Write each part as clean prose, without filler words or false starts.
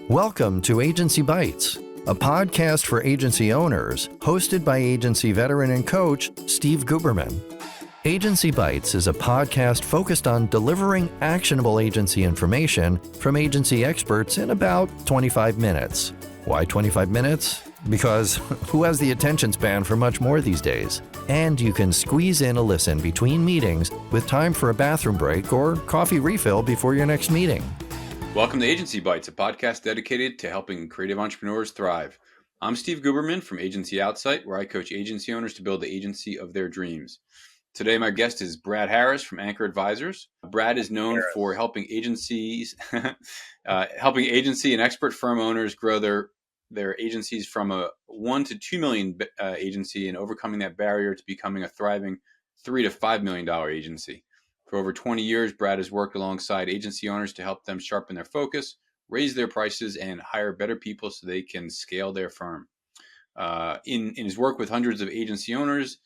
Welcome to Agency Bytes, a podcast for agency owners, hosted by agency veteran and coach Steve Guberman. Agency Bytes is a podcast focused on delivering actionable agency information from agency experts in about 25 minutes. Why 25 minutes? Because who has the attention span for much more these days? And you can squeeze in a listen between meetings with time for a bathroom break or coffee refill before your next meeting. Welcome to Agency Bytes, a podcast dedicated to helping creative entrepreneurs thrive. I'm Steve Guberman from Agency Outsight, where I coach agency owners to build the agency of their dreams. Today, my guest is Brad Harris from Anchor Advisors. Brad is known for helping agencies, agency and expert firm owners grow their agencies from a 1 to 2 million agency and overcoming that barrier to becoming a thriving $3 to $5 million agency. For over 20 years, Brad has worked alongside agency owners to help them sharpen their focus, raise their prices, and hire better people so they can scale their firm. In his work with hundreds of agency owners,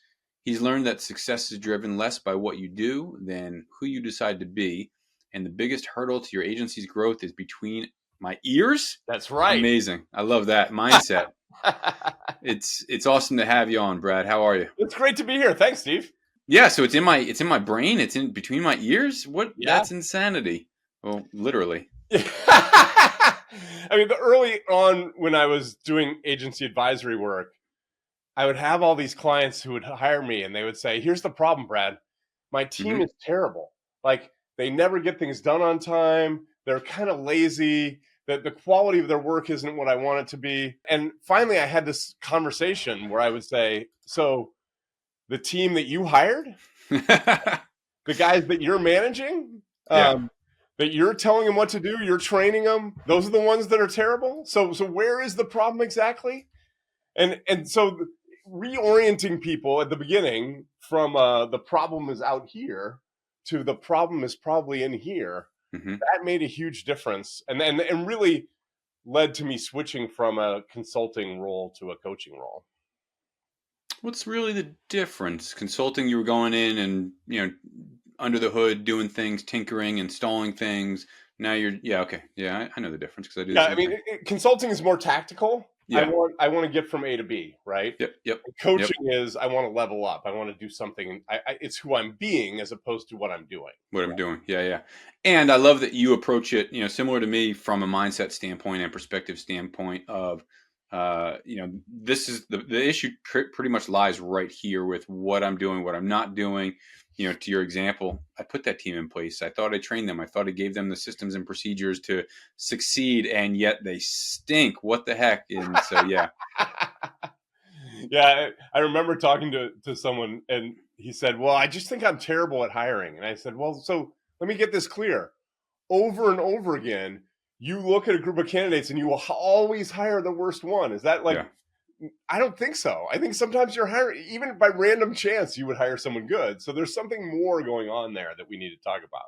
he's learned that success is driven less by what you do than who you decide to be. And the biggest hurdle to your agency's growth is between my ears. That's right. Amazing. I love that mindset. It's awesome to have you on, Brad. How are you? It's great to be here. Thanks, Steve. Yeah, so it's in my brain. It's in between my ears. What? Yeah. That's insanity. Well, literally. I mean, early on when I was doing agency advisory work, I would have all these clients who would hire me and they would say, here's the problem, Brad. My team is terrible. Like, they never get things done on time. They're kind of lazy. The quality of their work isn't what I want it to be. And finally, I had this conversation where I would say, so the team that you hired, the guys that you're managing, that you're telling them what to do, you're training them, those are the ones that are terrible. So where is the problem exactly? And so reorienting people at the beginning from the problem is out here to the problem is probably in here, that made a huge difference. And really led to me switching from a consulting role to a coaching role. What's really the difference? Consulting, you were going in and, under the hood, doing things, tinkering, installing things. Now you're, I know the difference because I do. Yeah, I mean, consulting is more tactical. Yeah. I want to get from A to B, right? Yep. And coaching is I want to level up. I want to do something. It's who I'm being as opposed to what I'm doing. What I'm doing. Yeah. And I love that you approach it, similar to me from a mindset standpoint and perspective standpoint of, this is the issue pretty much lies right here with what I'm doing, what I'm not doing. To your example, I put that team in place. I thought I trained them. I thought I gave them the systems and procedures to succeed, and yet they stink. What the heck? And so, yeah. Yeah, I remember talking to someone, and he said, well, I just think I'm terrible at hiring. And I said, well, so let me get this clear. Over and over again, you look at a group of candidates and you will always hire the worst one. Is that like... Yeah. I don't think so. I think sometimes you're hiring, even by random chance, you would hire someone good. So there's something more going on there that we need to talk about.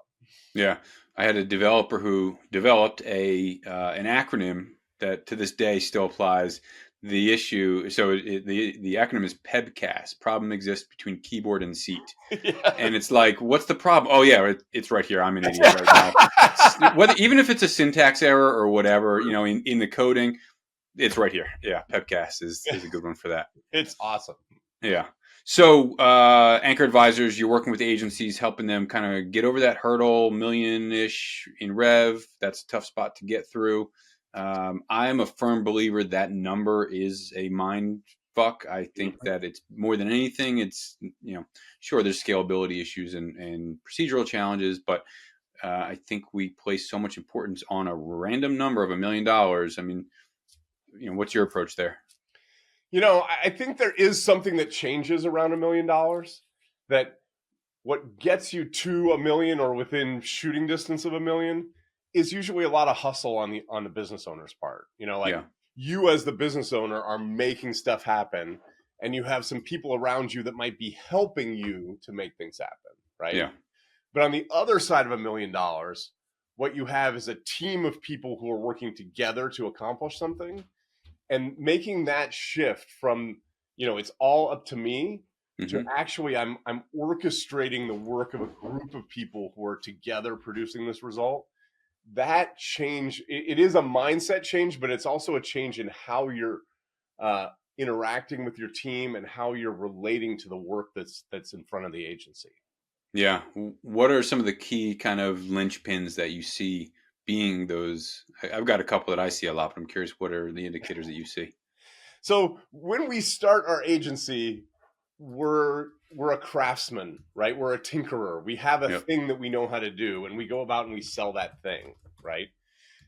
Yeah. I had a developer who developed an acronym that to this day still applies. The issue, so the acronym is PEBCAS, problem exists between keyboard and seat. Yeah. And it's like, what's the problem? Oh yeah, it's right here. I'm an idiot right now. Even if it's a syntax error or whatever, in the coding, it's right here. Yeah, PEBCAS is a good one for that. It's awesome. Yeah. So Anchor Advisors, you're working with agencies, helping them kind of get over that hurdle, million-ish in rev. That's a tough spot to get through. I am a firm believer that number is a mind fuck. I think that it's more than anything. It's, sure, there's scalability issues and procedural challenges, but I think we place so much importance on a random number of $1 million. I mean, what's your approach there? I think there is something that changes around $1 million, that what gets you to $1 million or within shooting distance of $1 million is usually a lot of hustle on the business owner's part. You as the business owner are making stuff happen, and you have some people around you that might be helping you to make things happen, right? Yeah. But on the other side of $1 million, what you have is a team of people who are working together to accomplish something. And making that shift from, it's all up to me to actually I'm orchestrating the work of a group of people who are together producing this result. that change, it is a mindset change, but it's also a change in how you're interacting with your team and how you're relating to the work that's in front of the agency. Yeah. What are some of the key kind of linchpins that you see being those? I've got a couple that I see a lot, but I'm curious, what are the indicators that you see? So when we start our agency, we're a craftsman, right? We're a tinkerer. We have a Yep. thing that we know how to do, and we go about and we sell that thing, right?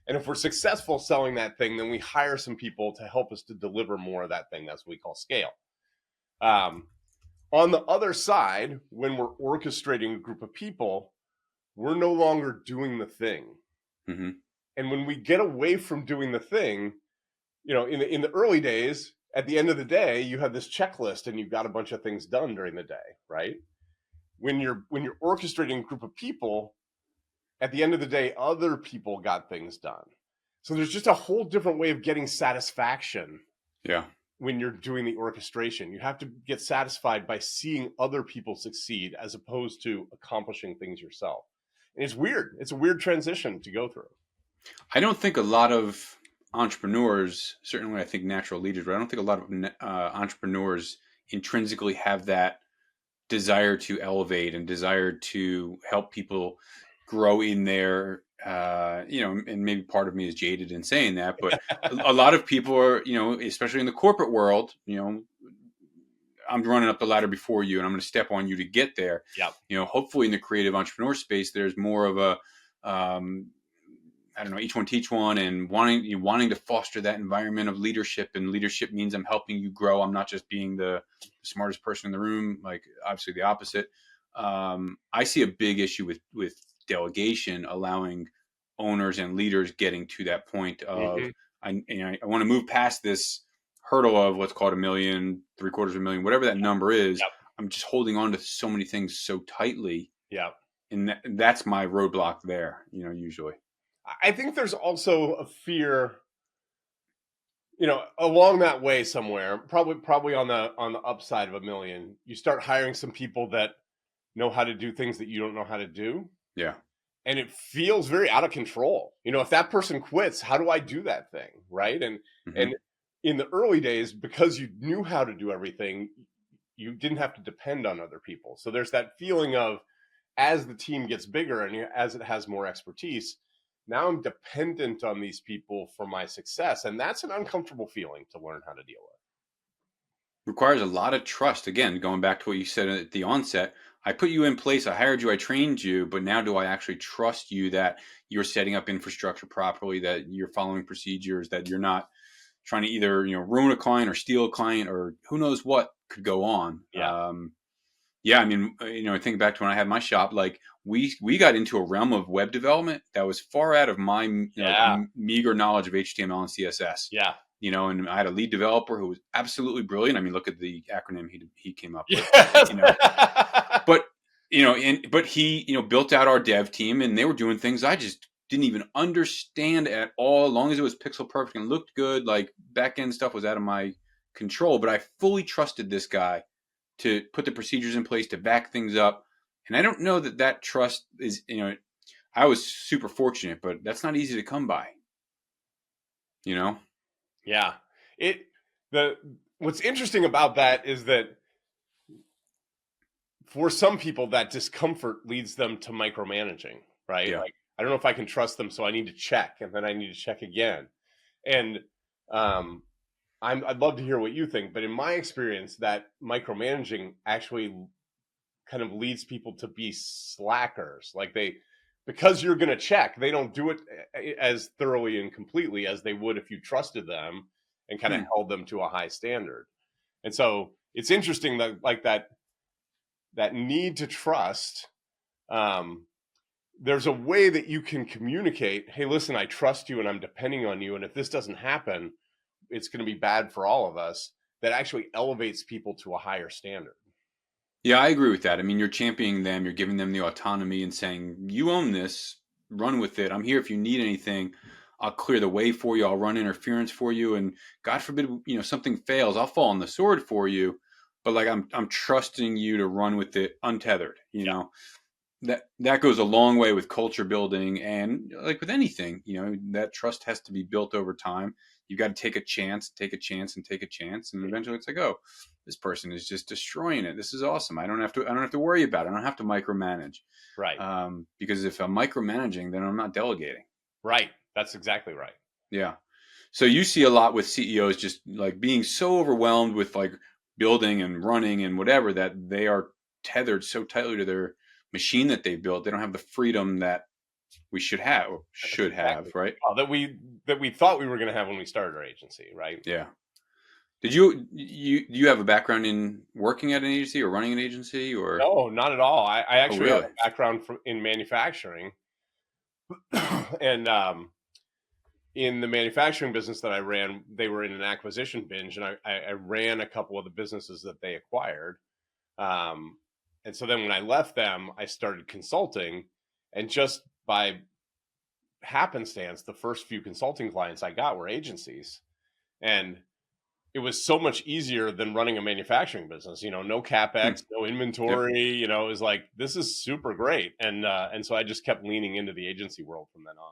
And if we're successful selling that thing, then we hire some people to help us to deliver more of that thing. That's what we call scale. On the other side, when we're orchestrating a group of people, we're no longer doing the thing. Mm-hmm. And when we get away from doing the thing, in the early days, at the end of the day, you have this checklist and you've got a bunch of things done during the day, right? When you're orchestrating a group of people, at the end of the day, other people got things done. So there's just a whole different way of getting satisfaction. Yeah. When you're doing the orchestration, you have to get satisfied by seeing other people succeed as opposed to accomplishing things yourself. And it's weird. It's a weird transition to go through. I don't think a lot of entrepreneurs, certainly I think natural leaders, but I don't think a lot of entrepreneurs intrinsically have that desire to elevate and desire to help people grow in their, and maybe part of me is jaded in saying that, but a lot of people are, especially in the corporate world, I'm running up the ladder before you and I'm going to step on you to get there. Yeah. Hopefully in the creative entrepreneur space, there's more of a, I don't know, each one teach one, and wanting to foster that environment of leadership. And leadership means I'm helping you grow. I'm not just being the smartest person in the room, like obviously the opposite. I see a big issue with delegation, allowing owners and leaders getting to that point of, I want to move past this hurdle of what's called $1 million, $750,000, $1 million, whatever that number is. Yep. I'm just holding on to so many things so tightly. Yeah. And that's my roadblock there, usually. I think there's also a fear, along that way somewhere, probably on the upside of $1 million, you start hiring some people that know how to do things that you don't know how to do. Yeah. And it feels very out of control. If that person quits, how do I do that thing? Right. And in the early days, because you knew how to do everything, you didn't have to depend on other people. So there's that feeling of, as the team gets bigger and as it has more expertise, now I'm dependent on these people for my success. And that's an uncomfortable feeling to learn how to deal with. Requires a lot of trust. Again, going back to what you said at the onset, I put you in place, I hired you, I trained you, but now do I actually trust you that you're setting up infrastructure properly, that you're following procedures, that you're not trying to either, ruin a client or steal a client or who knows what could go on. Yeah. I mean, I think back to when I had my shop, like we got into a realm of web development that was far out of my meager knowledge of HTML and CSS. Yeah. And I had a lead developer who was absolutely brilliant. I mean, look at the acronym he came up with. Yes. But he, built out our dev team, and they were doing things I just didn't even understand at all. As long as it was pixel perfect and looked good, like back end stuff was out of my control. But I fully trusted this guy to put the procedures in place to back things up. And I don't know that trust is, I was super fortunate, but that's not easy to come by. Yeah. What's interesting about that is that for some people, that discomfort leads them to micromanaging, right? Yeah. Like, I don't know if I can trust them, so I need to check, and then I need to check again. And I'd love to hear what you think, but in my experience, that micromanaging actually kind of leads people to be slackers. Like because you're going to check, they don't do it as thoroughly and completely as they would if you trusted them and kind of held them to a high standard. And so it's interesting that like that need to trust, there's a way that you can communicate, hey, listen, I trust you and I'm depending on you. And if this doesn't happen, it's going to be bad for all of us. That actually elevates people to a higher standard. Yeah, I agree with that. I mean, you're championing them, you're giving them the autonomy and saying, you own this, run with it. I'm here if you need anything. I'll clear the way for you. I'll run interference for you. And God forbid, something fails, I'll fall on the sword for you. But like, I'm trusting you to run with it untethered, know? that goes a long way with culture building, and like with anything, that trust has to be built over time. You got to take a chance, take a chance, and take a chance, and eventually it's like, oh, this person is just destroying it. This is awesome. I don't have to worry about it. I don't have to micromanage. Right. Because if I'm micromanaging, then I'm not delegating. Right. That's exactly right. Yeah. So you see a lot with CEOs just like being so overwhelmed with like building and running and whatever, that they are tethered so tightly to their machine that they built. They don't have the freedom that we should have, Exactly. right? That we thought we were going to have when we started our agency, right? Yeah. Did you have a background in working at an agency or running an agency, or? No, not at all. I actually have Really? a background in manufacturing, and in the manufacturing business that I ran, they were in an acquisition binge, and I ran a couple of the businesses that they acquired. And so then when I left them, I started consulting, and just by happenstance, the first few consulting clients I got were agencies. And it was so much easier than running a manufacturing business, no capex, no inventory, it was like, this is super great. And so I just kept leaning into the agency world from then on.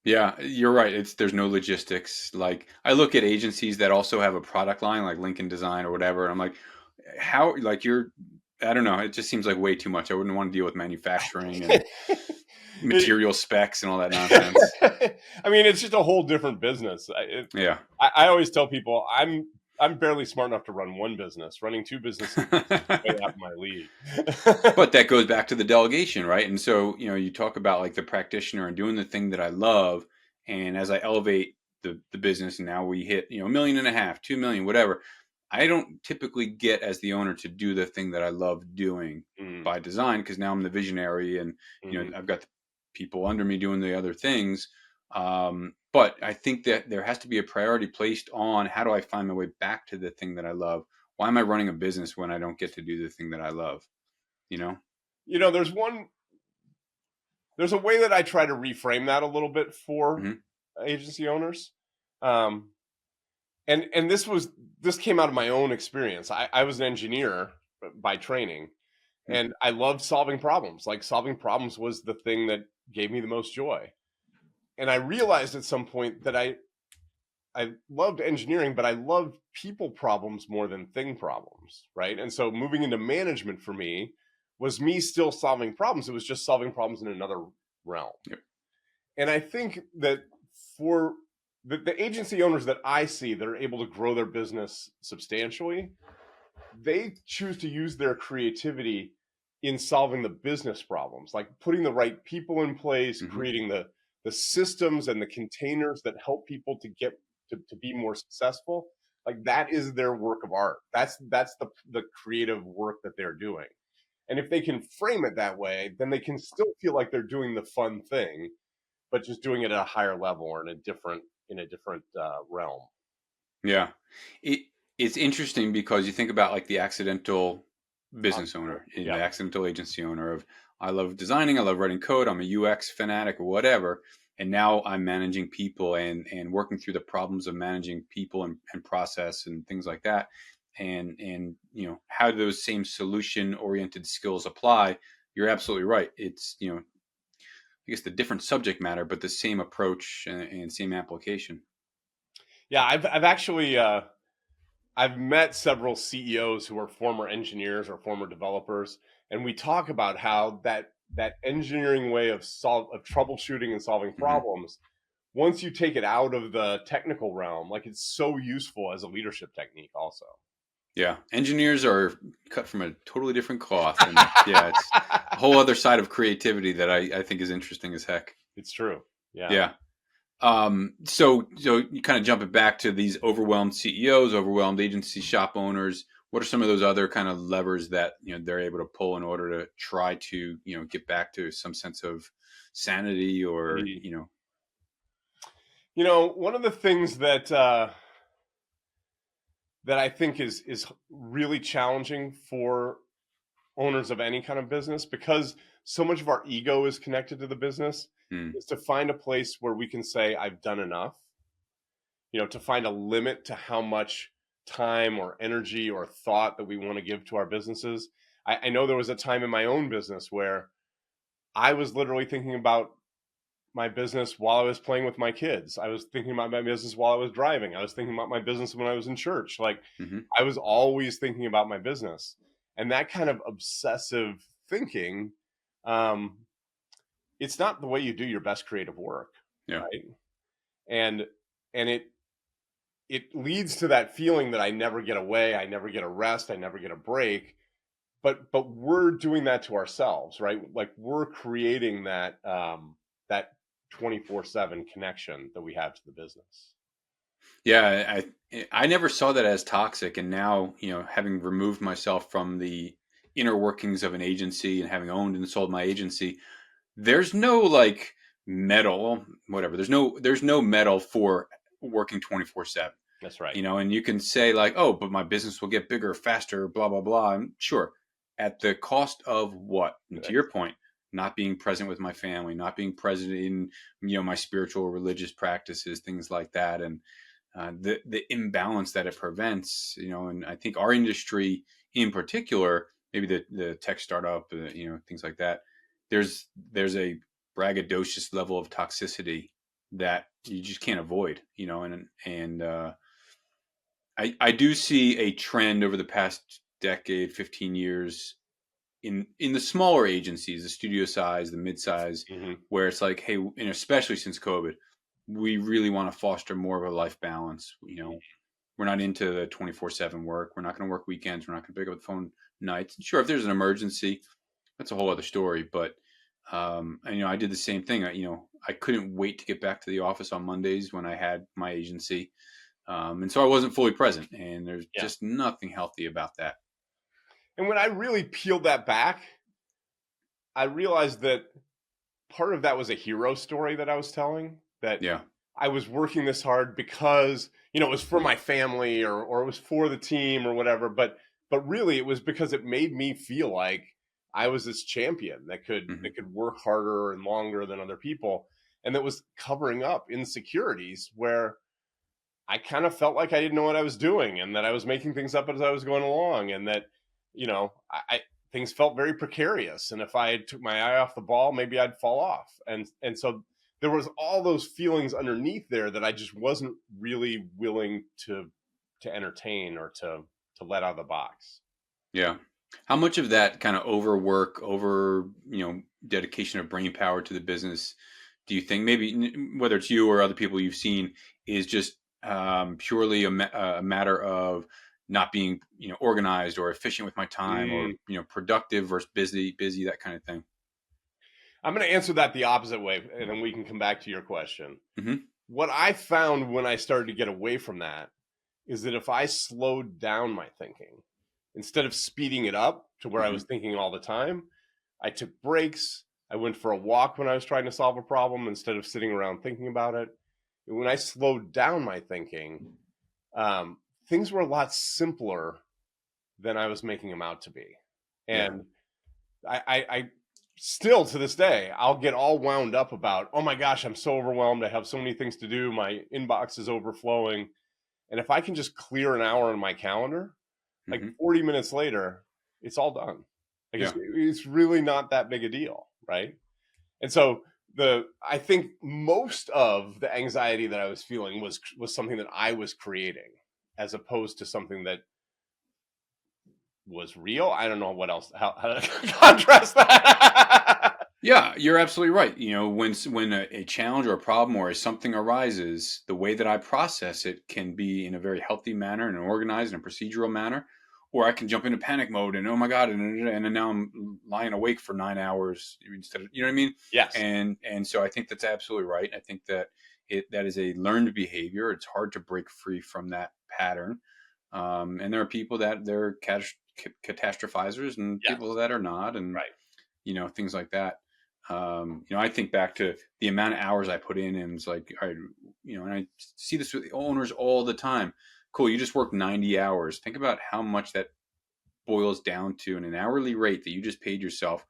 Yeah, you're right. There's no logistics. Like I look at agencies that also have a product line like Lincoln Design or whatever, and I'm like, how, like I don't know. It just seems like way too much. I wouldn't want to deal with manufacturing and material specs and all that nonsense. I mean, it's just a whole different business. Yeah. I always tell people I'm barely smart enough to run one business. Running two businesses is way out of my league. But that goes back to the delegation, right? And so, you talk about like the practitioner and doing the thing that I love. And as I elevate the business, and now we hit, $1.5 million, 2 million, whatever, I don't typically get as the owner to do the thing that I love doing by design, because now I'm the visionary and, I've got the people under me doing the other things. But I think that there has to be a priority placed on how do I find my way back to the thing that I love? Why am I running a business when I don't get to do the thing that I love? There's a way that I try to reframe that a little bit for agency owners. And this came out of my own experience. I was an engineer by training, and I loved solving problems. Like, solving problems was the thing that gave me the most joy. And I realized at some point that I loved engineering, but I loved people problems more than thing problems, right? And so moving into management for me was me still solving problems. It was just solving problems in another realm. Yep. And I think that for the agency owners that I see that are able to grow their business substantially, they choose to use their creativity in solving the business problems, like putting the right people in place, creating the systems and the containers that help people to get to be more successful. Like, that is their work of art. That's the creative work that they're doing. And if they can frame it that way, then they can still feel like they're doing the fun thing, but just doing it at a higher level or in a different realm. Yeah. It's interesting because you think about like the accidental business owner, the accidental agency owner of, I love designing, I love writing code, I'm a UX fanatic or whatever. And now I'm managing people and working through the problems of managing people and process and things like that. And how do those same solution oriented skills apply? You're absolutely right. It's, I guess the different subject matter, but the same approach and same application. Yeah. I've actually, I've met several CEOs who are former engineers or former developers, and we talk about how that engineering way of troubleshooting and solving problems, once you take it out of the technical realm, like, it's so useful as a leadership technique also. Yeah. Engineers are cut from a totally different cloth. And it's a whole other side of creativity that I think is interesting as heck. It's true. Yeah. Yeah. So you kind of jump it back to these overwhelmed CEOs, overwhelmed agency shop owners. What are some of those other kind of levers that they're able to pull in order to try to get back to some sense of sanity or one of the things that that I think is really challenging for owners of any kind of business, because so much of our ego is connected to the business, is to find a place where we can say, I've done enough, to find a limit to how much time or energy or thought that we want to give to our businesses. I know there was a time in my own business where I was literally thinking about my business while I was playing with my kids. I was thinking about my business while I was driving. I was thinking about my business when I was in church. Like, Hmm. I was always thinking about my business. And that kind of obsessive thinking, um, it's not the way you do your best creative work, Yeah. right? And and it leads to that feeling that I never get away, I never get a rest, I never get a break. But we're doing that to ourselves, right? Like, we're creating that 24/7 connection that we have to the business. Yeah, I never saw that as toxic, and now, having removed myself from the inner workings of an agency and having owned and sold my agency, there's no like medal, whatever. There's no medal for working 24/7. That's right. And you can say like, oh, but my business will get bigger, faster, blah blah blah. And sure, at the cost of what? And to your point, not being present with my family, not being present in my spiritual or religious practices, things like that, and the imbalance that it prevents. And I think our industry in particular, maybe the tech startup, things like that. There's a braggadocious level of toxicity that you just can't avoid. And I do see a trend over the past decade, 15 years in the smaller agencies, the studio size, the mid-size, Hmm. where it's like, hey, and especially since COVID, we really want to foster more of a life balance. We're not into the 24/7 work. We're not going to work weekends. We're not going to pick up the phone nights. Sure, if there's an emergency, that's a whole other story. But and, I did the same thing. I couldn't wait to get back to the office on Mondays when I had my agency. And so I wasn't fully present, and there's Yeah. just nothing healthy about that. And when I really peeled that back, I realized that part of that was a hero story that I was telling, that Yeah. I was working this hard because, it was for my family, or it was for the team or whatever. But really it was because it made me feel like I was this champion that could Hmm. work harder and longer than other people. And that was covering up insecurities where I kind of felt like I didn't know what I was doing, and that I was making things up as I was going along, and that, I things felt very precarious. And if I took my eye off the ball, maybe I'd fall off. And so there was all those feelings underneath there that I just wasn't really willing to entertain, or to let out of the box. Yeah. How much of that kind of overwork, dedication of brain power to the business, do you think maybe whether it's you or other people you've seen is just purely a matter of not being, organized or efficient with my time, or, Mm. productive versus busy, that kind of thing? I'm going to answer that the opposite way, and then we can come back to your question. Hmm. What I found when I started to get away from that is that if I slowed down my thinking, instead of speeding it up to where I Hmm. was thinking all the time, I took breaks. I went for a walk when I was trying to solve a problem instead of sitting around thinking about it. And when I slowed down my thinking, things were a lot simpler than I was making them out to be. Yeah. And I still, to this day, I'll get all wound up about, oh my gosh, I'm so overwhelmed. I have so many things to do. My inbox is overflowing. And if I can just clear an hour in my calendar, like Hmm. 40 minutes later, it's all done. Like, Yeah. it's really not that big a deal, right? And so I think most of the anxiety that I was feeling was something that I was creating, as opposed to something that was real. I don't know what else, how to contrast that. Yeah, you're absolutely right. When a challenge or a problem or something arises, the way that I process it can be in a very healthy manner and an organized and procedural manner, or I can jump into panic mode and, oh my god, and then now I'm lying awake for 9 hours instead of, you know what I mean? Yes. And so I think that's absolutely right. I think that that is a learned behavior. It's hard to break free from that pattern. And there are people that they're catastrophizers and Yes. people that are not, and Right. things like that. I think back to the amount of hours I put in, and it's like, all right, and I see this with the owners all the time. Cool, you just worked 90 hours. Think about how much that boils down to in an hourly rate that you just paid yourself.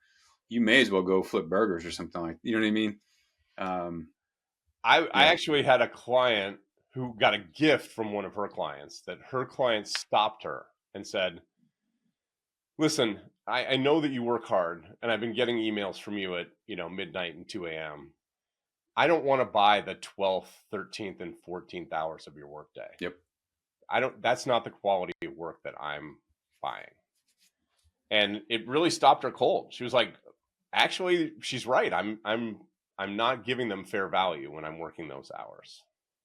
You may as well go flip burgers or something like, you know what I mean? Um, I yeah. actually had a client who got a gift from one of her clients, that her client stopped her and said, listen, I know that you work hard, and I've been getting emails from you at, midnight and 2 a.m. I don't want to buy the 12th, 13th, and 14th hours of your workday. Yep. That's not the quality of work that I'm buying. And it really stopped her cold. She was like, actually, she's right. I'm not giving them fair value when I'm working those hours.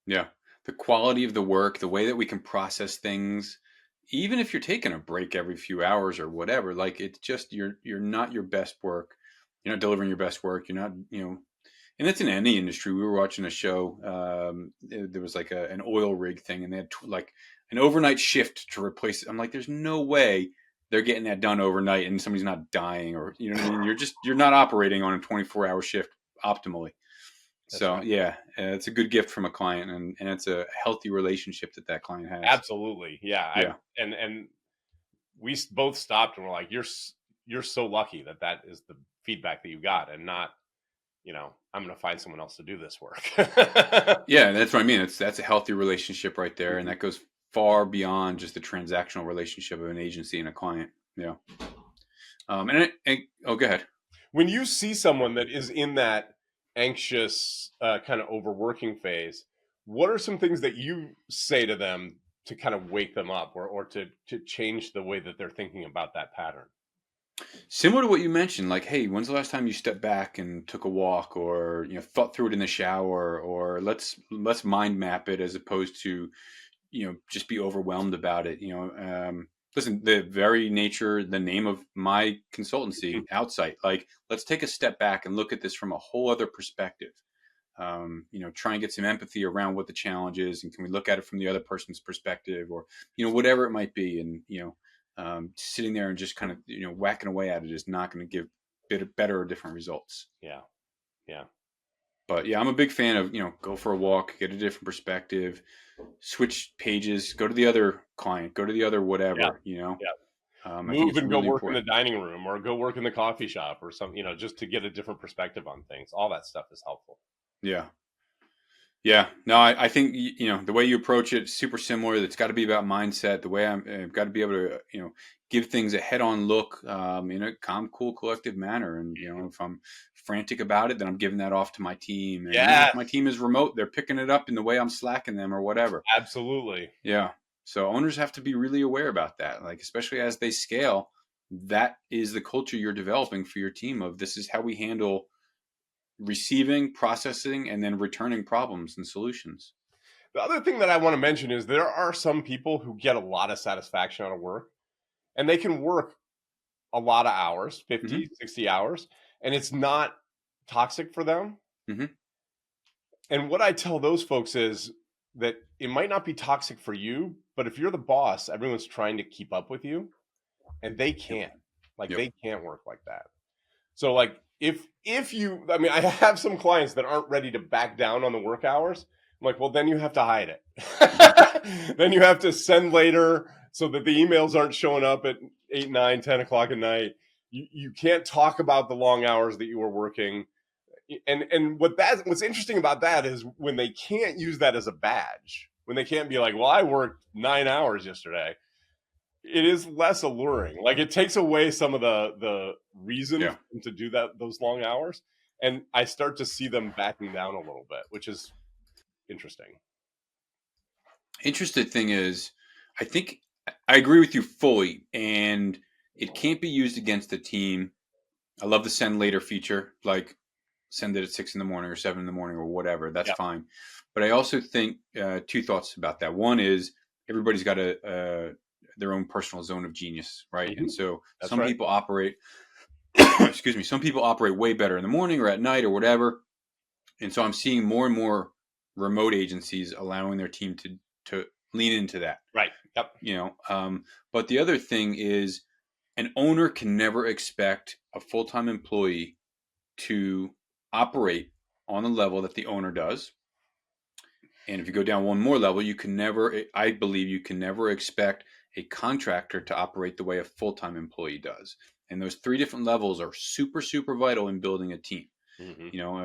Yeah. The quality of the work, the way that we can process things, even if you're taking a break every few hours or whatever, like it's just you're not your best work. You're not delivering your best work. You're not, and it's in any industry. We were watching a show. There was like an oil rig thing, and they had like an overnight shift to replace it. I'm like, there's no way they're getting that done overnight, and somebody's not dying, or you know what I mean. You're not operating on a 24-hour shift optimally. That's So right. yeah, it's a good gift from a client, and it's a healthy relationship that client has. Absolutely, yeah. Yeah. And we both stopped and were like, you're so lucky that is the feedback that you got, and not, I'm going to find someone else to do this work. Yeah, that's what I mean. That's a healthy relationship right there, and that goes far beyond just the transactional relationship of an agency and a client. Yeah. Oh, go ahead. When you see someone that is in that anxious kind of overworking phase, what are some things that you say to them to kind of wake them up, or to change the way that they're thinking about that pattern? Similar to what you mentioned, like, hey, when's the last time you stepped back and took a walk, or thought through it in the shower, or let's mind map it as opposed to just be overwhelmed about it. Listen, the very nature, the name of my consultancy, Outsight, like, let's take a step back and look at this from a whole other perspective. Try and get some empathy around what the challenge is, and can we look at it from the other person's perspective, or whatever it might be. And sitting there and just kind of whacking away at it is not going to give better or different results. Yeah. But yeah, I'm a big fan of go for a walk, get a different perspective, switch pages, go to the other client, go to the other whatever. Yeah. I think Move it's and go really work important. in the dining room, or go work in the coffee shop, or something, just to get a different perspective on things. All that stuff is helpful. Yeah. Yeah, no, I think the way you approach it is super similar. It's got to be about mindset. The way I've got to be able to give things a head-on look in a calm, cool, collective manner. And if I'm frantic about it, then I'm giving that off to my team. And even if my team is remote, they're picking it up in the way I'm slacking them or whatever. Absolutely. Yeah. So owners have to be really aware about that. Like, especially as they scale, that is the culture you're developing for your team. Of this is how we handle receiving, processing, and then returning problems and solutions. The other thing that I want to mention is there are some people who get a lot of satisfaction out of work, and they can work a lot of hours, 50, 60 hours, and it's not toxic for them. And what I tell those folks is that it might not be toxic for you, but if you're the boss, everyone's trying to keep up with you, and they can't. They can't work like that. So like if you, I mean, I have some clients that aren't ready to back down on the work hours. I'm like, well, then you have to hide it. Then you have to send later so that the emails aren't showing up at 8, 9, 10 o'clock at night. You can't talk about the long hours that you were working. And what's interesting about that is when they can't use that as a badge, when they can't be like, well, I worked 9 hours yesterday. It is less alluring. Like, it takes away some of the reason to do those long hours, and I start to see them backing down a little bit, which is interesting. Interesting thing is, I think I agree with you fully, and it can't be used against the team. I love the send later feature, like send it at 6 a.m. or 7 a.m. or whatever. That's fine. But I also think two thoughts about that. One is everybody's got their own personal zone of genius, right? And so some people operate, excuse me, some people operate way better in the morning or at night or whatever. And so I'm seeing more and more remote agencies allowing their team to lean into that. Right. Yep. But the other thing is, an owner can never expect a full-time employee to operate on the level that the owner does. And if you go down one more level, I believe you can never expect a contractor to operate the way a full-time employee does. And those three different levels are super, super vital in building a team.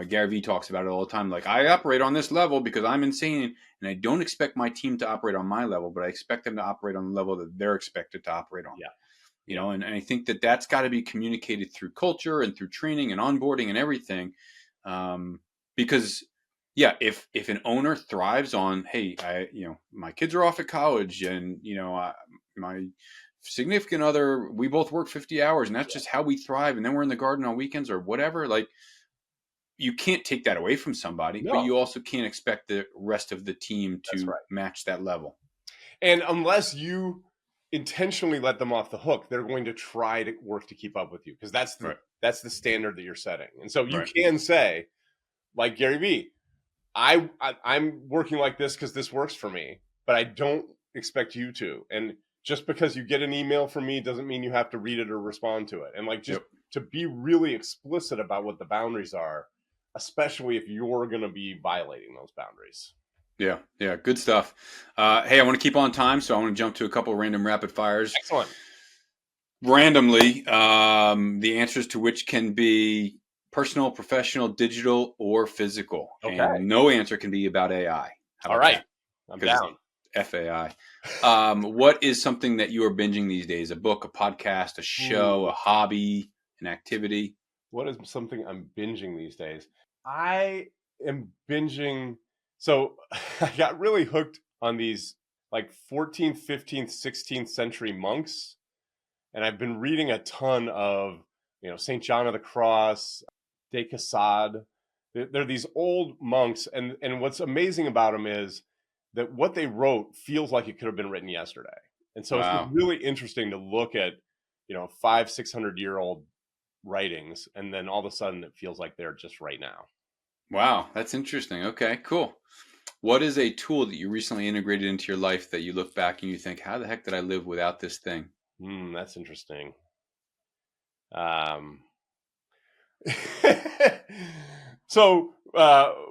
Gary Vee talks about it all the time. Like, I operate on this level because I'm insane, and I don't expect my team to operate on my level, but I expect them to operate on the level that they're expected to operate on. Yeah. And I think that that's got to be communicated through culture and through training and onboarding and everything. Because if an owner thrives on, hey, my kids are off at college and, my significant other, we both work 50 hours and that's just how we thrive. And then we're in the garden on weekends or whatever. Like, you can't take that away from somebody, but you also can't expect the rest of the team to match that level. And unless you intentionally let them off the hook, they're going to try to work to keep up with you, because that's the standard that you're setting. And so you can say, like Gary Vee, I'm working like this because this works for me, but I don't expect you to. And just because you get an email from me doesn't mean you have to read it or respond to it. And like just to be really explicit about what the boundaries are, especially if you're going to be violating those boundaries. Yeah. Good stuff. Hey, I want to keep on time, so I want to jump to a couple of random rapid fires. Excellent. Randomly, the answers to which can be personal, professional, digital, or physical. Okay. And no answer can be about AI. All right. I'm down. FAI. What is something that you are binging these days? A book, a podcast, a show, a hobby, an activity? What is something I'm binging these days? I am binging. So I got really hooked on these like 14th, 15th, 16th century monks. And I've been reading a ton of, St. John of the Cross, De Caussade. They're these old monks. And what's amazing about them is that what they wrote feels like it could have been written yesterday. And so It's really interesting to look at, 500-600-year-old writings. And then all of a sudden it feels like they're just right now. Wow, that's interesting. Okay, cool. What is a tool that you recently integrated into your life that you look back and you think, how the heck did I live without this thing? That's interesting. So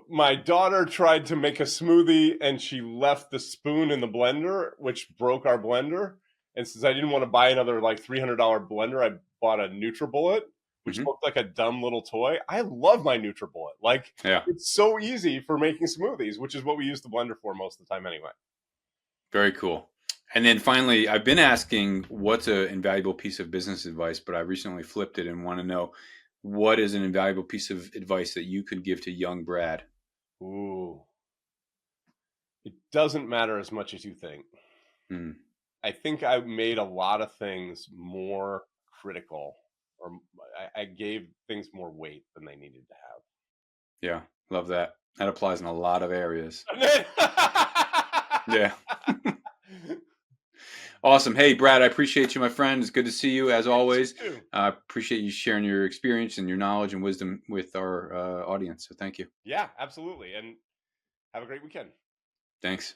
my daughter tried to make a smoothie and she left the spoon in the blender, which broke our blender. And since I didn't want to buy another like $300 blender, I bought a NutriBullet, which looked like a dumb little toy. I love my NutriBullet. It's so easy for making smoothies, which is what we use the blender for most of the time anyway. Very cool. And then finally, I've been asking what's an invaluable piece of business advice, but I recently flipped it and want to know, what is an invaluable piece of advice that you could give to young Brad? Ooh. It doesn't matter as much as you think. I think I made a lot of things more critical, or I gave things more weight than they needed to have. Yeah, love that. That applies in a lot of areas. Yeah. Awesome. Hey, Brad, I appreciate you, my friend. It's good to see you, as always. I appreciate you sharing your experience and your knowledge and wisdom with our audience. So thank you. Yeah, absolutely. And have a great weekend. Thanks.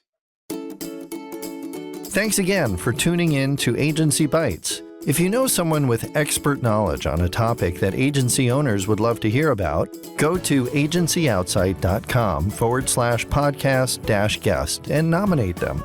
Thanks again for tuning in to Agency Bytes. If you know someone with expert knowledge on a topic that agency owners would love to hear about, go to agencyoutsight.com/podcast-guest and nominate them.